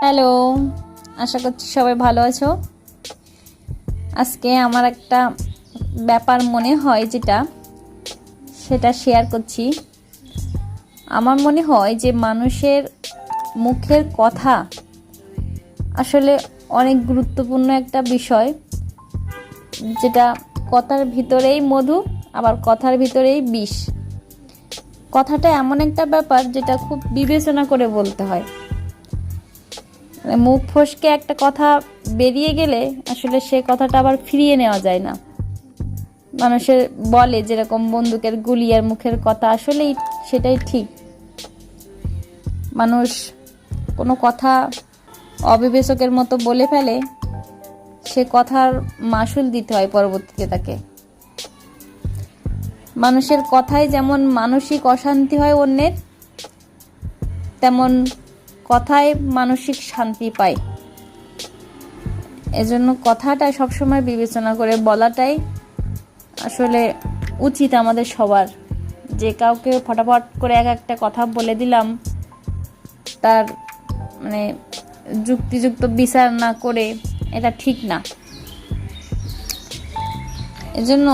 Hello, আশা করছি সবাই ভালো আছো। আজকে আমার একটা ব্যাপার মনে হয় সেটা শেয়ার করছি। আমার মনে হয় যে মানুষের মুখের কথা আসলে অনেক গুরুত্বপূর্ণ একটা বিষয়, যেটা কথার ভিতরেই মধু, আবার কথার ভিতরেই বিষ। কথাটা এমন একটা ব্যাপার যেটা খুব বিবেচনা করে বলতে হয়। মুখ ফসকে একটা কথা বেরিয়ে গেলে আসলে সে কথাটা আবার ফিরিয়ে নেওয়া যায় না। মানুষের বলে যেরকম বন্দুকের গুলি আর মুখের কথা, আসলেই সেটাই ঠিক। মানুষ কোনো কথা অবিবেচকের মতো বলে ফেলে, সে কথার মাসুল দিতে হয় পরবর্তীতে তাকে। মানুষের কথায় যেমন মানসিক অশান্তি হয় অন্যের, তেমন কথায় মানসিক শান্তি পায়। এজন্য কথাটা সবসময় বিবেচনা করে বলাটাই আসলে উচিত আমাদের সবার। যে কাউকে ফটাফট করে একটা কথা বলে দিলাম, তার যুক্তিযুক্ত বিচার না করে, এটা ঠিক না। এজন্য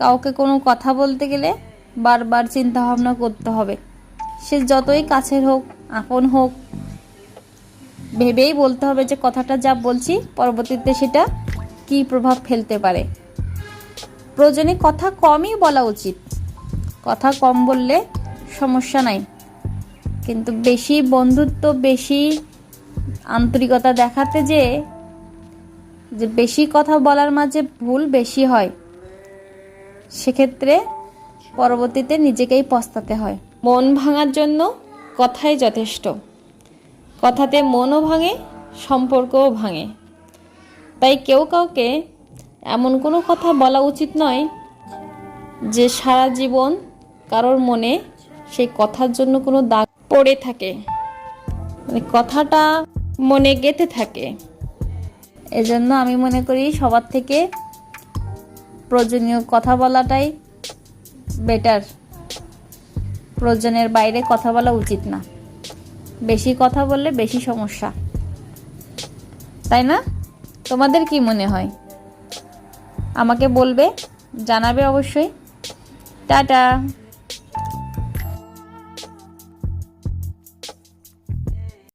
কাউকে কোনো কথা বলতে গেলে বারবার চিন্তা ভাবনা করতে হবে। সে যতই কাছের হোক, আপন হোক, ভেবেই বলতে হবে যে কথাটা যা বলছি পরবর্তীতে সেটা কী প্রভাব ফেলতে পারে। প্রয়োজনে কথা কমই বলা উচিত। কথা কম বললে সমস্যা নাই, কিন্তু বেশি বন্ধুত্ব, বেশি আন্তরিকতা দেখাতে যে বেশি কথা বলার মাঝে ভুল বেশি হয়, সেক্ষেত্রে পরবর্তীতে নিজেকেই পস্তাতে হয়। মন ভাঙার জন্য কথাই যথেষ্ট। কথাতে মনও ভাঙে, সম্পর্কও ভাঙে। তাই কেউ কাউকে এমন কোনো কথা বলা উচিত নয় যে সারা জীবন কারোর মনে সেই কথার জন্য কোনো দাগ পড়ে থাকে, কথাটা মনে গেঁথে থাকে। এজন্য আমি মনে করি সবার থেকে প্রয়োজনীয় কথা বলাটাই বেটার। প্রয়োজনের বাইরে কথা বলা উচিত না। বেশি কথা বললে বেশি সমস্যা, তাই না? তোমাদের কি মনে হয়? আমাকে বলবে, জানাবে অবশ্যই। টাটা।